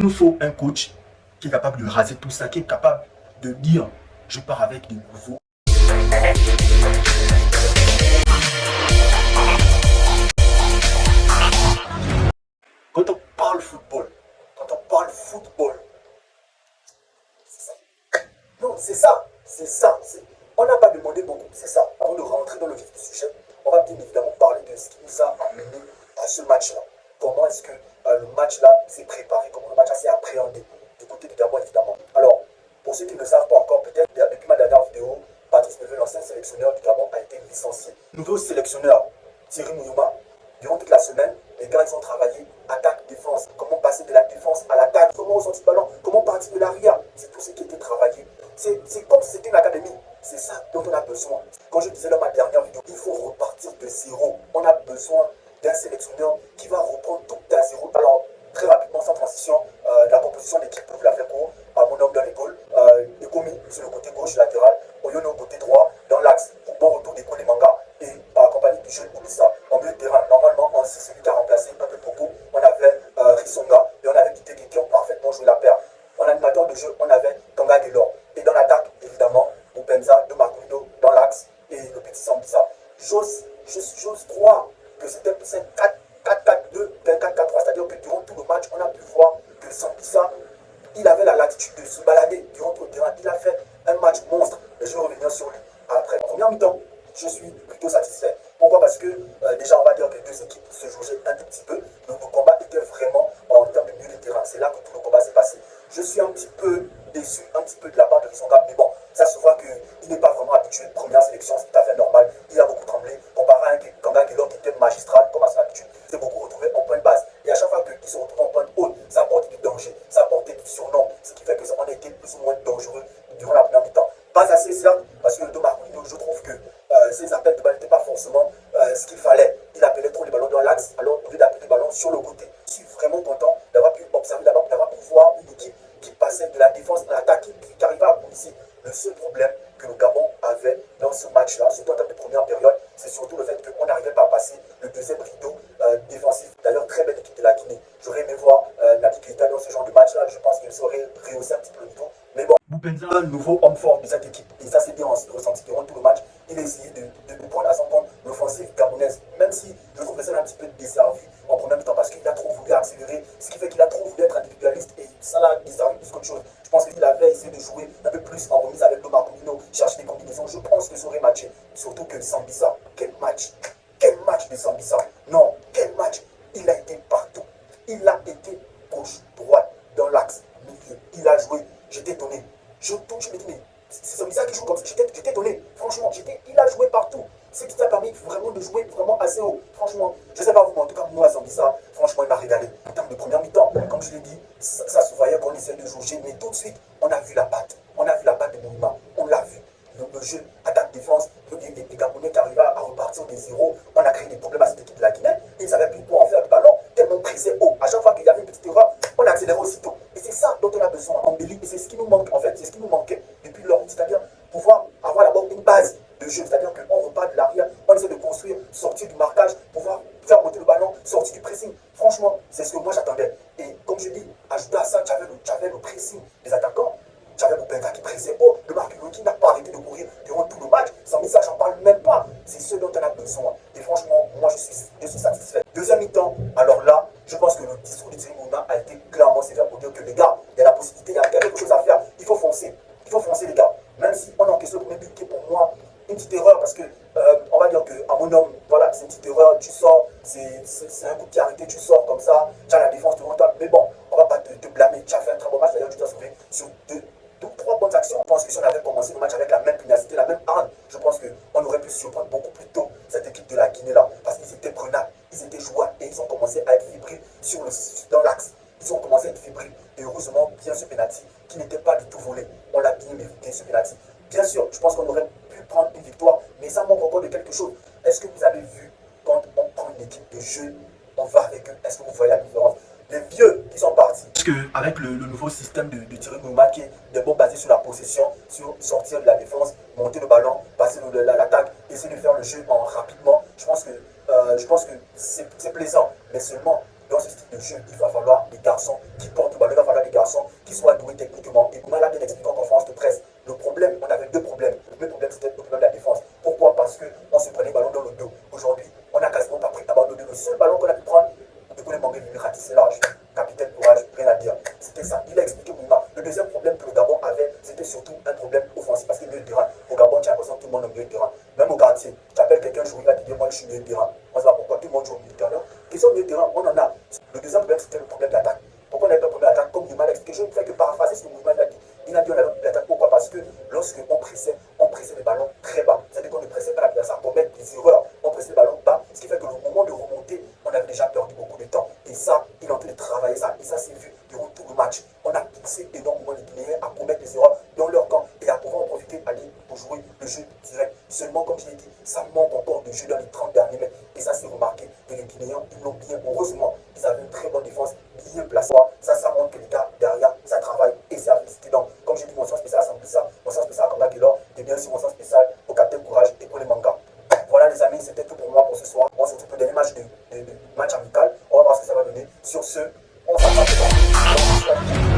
Il nous faut un coach qui est capable de raser tout ça, qui est capable de dire je pars avec des nouveaux. Quand on parle football, c'est ça. Non, c'est ça. On n'a pas demandé beaucoup, c'est ça. Avant de rentrer dans le vif du sujet, on va bien évidemment parler de ce qui nous a amené à ce match-là. Comment est-ce que le match-là s'est préparé, comment le match-là s'est appréhendé du côté de Gabon, évidemment. Alors, pour ceux qui ne le savent pas encore, peut-être depuis ma dernière vidéo, Patrice Neveu, l'ancien sélectionneur du Gabon, a été licencié. Nouveau sélectionneur, Thierry Mouyoma, durant toute la semaine, les gars, ils ont travaillé attaque-défense. Comment passer de la défense à l'attaque, comment ressortir le ballon, comment partir de l'arrière. C'est tout ce qui était travaillé. C'est comme si c'était une académie. C'est ça dont on a besoin. Quand je disais dans ma dernière vidéo, il faut repartir de zéro. On a besoin d'un sélectionneur qui va reprendre tout à zéro. Alors, très rapidement, sans transition, la composition d'équipe, pour vous la faire court, à mon homme dans l'épaule, Ekomi sur le côté gauche latéral, Oyono au côté droit, dans l'axe, pour bon retour des Manga, et accompagné du jeune Oumissa en milieu de terrain. Normalement, en 6, celui qui a remplacé un peu Popo, on avait Rissonga, et on avait Kiteke qui ont parfaitement joué la paire. En animateur de jeu, on avait Kanga Delors. Et dans l'attaque, évidemment, Openza, de Makundo dans l'axe, et le petit Sambisa. J'ose croire que c'était 4-4-2, 4-4-3, c'est-à-dire que durant tout le match, on a pu voir que Sambisa, il avait la latitude de se balader durant tout le terrain. Il a fait un match monstre. Et je vais revenir sur lui après. En première mi-temps, je suis plutôt satisfait. Pourquoi? Parce que déjà, on va dire que les deux équipes se jaugeaient un tout petit peu. Donc le combat était vraiment en termes de milieu de terrain. C'est là que tout le combat s'est passé. Je suis un petit peu déçu, un petit peu de la part de Rissonga. Mais bon, ça se voit qu'il n'est pas vraiment habitué de première sélection. C'est tout à fait normal. Il a beaucoup tremblé. Comparé à un Kanga Guelor qui était magistral, comme à son habitude, il s'est beaucoup retrouvé en point de base. Et à chaque fois qu'il se retrouve en point de haute, ça apportait du danger, ça apportait du surnom. Ce qui fait qu'on a été plus ou moins dangereux durant la première mi-temps. Pas assez certes, parce que Thomas Coutinho, je trouve que ses appels de balle n'étaient pas forcément ce qu'il fallait. Il appelait trop les ballons dans l'axe, alors au lieu d'appeler les ballons sur le côté. Je suis vraiment content d'avoir pu observer, d'avoir pu voir une équipe qui passait de la défense à l'attaque, qui arrivait à pousser. Le seul problème que le Gabon avait dans ce match-là, surtout en termes de première période, c'est surtout le fait qu'on n'arrivait pas à passer le deuxième rideau défensif. D'ailleurs, très belle équipe de la Guinée. J'aurais aimé voir Naby Keita dans ce genre de match-là. Je pense qu'il saurait rehausser un petit peu le niveau. Mais bon, Boupenza, un nouveau homme fort de cette équipe. Et ça, c'est bien ressenti durant tout le match. Il a essayé de prendre à son compte l'offensive gabonaise. Même si je trouve que c'est un petit peu desservi en première temps parce qu'il a trop voulu accélérer, ce qui fait qu'il a trop voulu être individualiste et ça l'a desservi plus qu'autre chose. Je pense qu'il avait essayé de jouer un peu plus en remise avec Thomas Coutinho, chercher des combinaisons. Je pense que ça aurait matché. Surtout que Sambisa, quel match! Quel match de Sambisa! Non, quel match! Il a été partout. Il a été gauche, droite, dans l'axe, milieu. Il a joué. J'étais étonné. Je me dis, mais c'est Sambisa qui joue comme ça. J'étais étonné. Franchement, il a joué partout. C'est qui t'a permis vraiment de jouer vraiment assez haut. Franchement, je ne sais pas vous, mais en tout cas, moi, Sambisa, franchement, il m'a régalé. En termes de première mi-temps, comme je l'ai dit, ça se voyait qu'on essayait de jouer, mais tout de suite, on a vu la patte. On a vu la patte de Mouma. On l'a vu. Le jeu, attaque-défense, les Gabonais qui arrivaient à repartir des zéros. On a créé des problèmes à cette équipe de la Guinée. Ils ne savaient plus quoi en faire du ballon, tellement pressé haut. À chaque fois qu'il y avait une petite erreur, on accélérait aussitôt. Et c'est ça dont on a besoin en Béli. Et c'est ce qui nous manque en fait. C'est ce qui nous manquait depuis lors. C'est-à-dire pouvoir avoir d'abord une base de jeu. C'est-à-dire qu'on repart de l'arrière, on essaie de construire, sortir du marquage, pouvoir faire monter le ballon, sortir du pressing. Franchement, c'est ce que moi j'attendais. Et comme je dis, ajouté à ça, tu avais le pressing des attaquants. J'avais Openza qui pressait haut, le Marquinhos qui n'a pas arrêté de courir durant tout le match. Sans ça, j'en parle même pas. C'est ce dont on a besoin. Et franchement, moi, je suis satisfait. Deuxième mi-temps, alors là, je pense que le discours de Thierry Mouna a été clairement sévère pour dire que les gars, il y a la possibilité, il y a quelque chose à faire. Il faut foncer. Il faut foncer, les gars. Même si on encaisse le premier but qui est pour moi une petite erreur, parce que on va dire qu'à mon homme, voilà, c'est une petite erreur, tu sors, c'est un coup de pied arrêté, tu sors comme ça, tu as la défense devant toi. Mais bon, on va pas te blâmer. Tu as fait un très bon match, d'ailleurs, tu t'as sauvé sur deux, trois bonnes actions. Je pense que si on avait commencé le match avec la même pugnacité, la même hargne, je pense qu'on aurait pu surprendre beaucoup plus tôt cette équipe de la Guinée là. Parce qu'ils étaient prenables, ils étaient jouables et ils ont commencé à être fébriles dans l'axe. Ils ont commencé à être fébriles. Et heureusement, bien ce penalty qui n'était pas du tout volé. On l'a bien mérité ce penalty. Bien sûr, je pense qu'on aurait pu prendre une victoire, mais ça manque encore de quelque chose. Est-ce que vous avez vu quand on prend une équipe de jeu, on va avec eux? Est-ce que vous voyez la différence? Les vieux qui sont partis. Parce qu'avec le nouveau système de Thierry Mouma qui est d'abord basé sur la possession, sur sortir de la défense, monter le ballon, passer l'attaque, essayer de faire le jeu rapidement, je pense que c'est plaisant. Mais seulement, dans ce style de jeu, il va falloir des garçons qui portent le ballon, il va falloir des garçons qui soient doués techniquement. Et Koeman l'a bien expliqué en conférence de presse. Le problème, on avait deux problèmes. Le premier problème, c'était le problème de la défense. Pourquoi? Parce qu'on se prenait le ballon dans le dos. Aujourd'hui, on n'a quasiment pas pris abandonné. Le seul ballon qu'on a pu prendre, de Koeman Mangé venu ratisser large. Capitaine courage, rien à dire. C'était ça. Il a expliqué Koeman. Le deuxième problème que le Gabon avait, c'était surtout un problème offensif. Parce que le milieu de terrain, au Gabon, tu as l'impression que tout le monde est au milieu de terrain. Même au quartier, tu appelles quelqu'un jouer, il va te dire, moi je suis milieu de terrain. On ne sait pas pourquoi tout le monde joue au milieu de terrain. Question milieu de terrain, on en a. Le deuxième problème, c'était le problème d'attaque. Pourquoi on n'avait pas de problème d'attaque? Comme Koeman l'a expliqué, je ne fais que paraphraser ce que Koeman a dit. Il a dit on avait l'attaque. Pourquoi? Parce que lorsqu'on pressait, on pressait les ballons très bas. C'est-à-dire qu'on ne pressait pas l'adversaire pour mettre des erreurs. On pressait les ballons bas, ce qui fait que le moment de remonter, on avait déjà perdu beaucoup de temps. Et ça, il est en train de travailler ça. Et ça, c'est vu durant tout le match. On a poussé énormément les Guinéens à commettre des erreurs dans leur camp et à pouvoir en profiter aller pour jouer le jeu direct. Seulement, comme je l'ai dit, ça manque encore de jeu dans les 30 derniers mètres. Et ça, c'est remarqué. Et les Guinéens, ils l'ont bien. Heureusement, ils avaient une très bonne défense, bien placée. Ça montre que les gars derrière, ça travaille et ça a félicité. Donc, comme j'ai dit, mon sens spécial à Sambusa, mon sens spécial à Kamba Taylor, et bien sûr, mon sens spécial au Capitaine Courage et pour les mangas. Voilà, les amis, c'était tout pour moi pour ce soir. On se retrouve au dernier match de match amical. On va voir ce que ça va donner. Sur ce, on s'en va.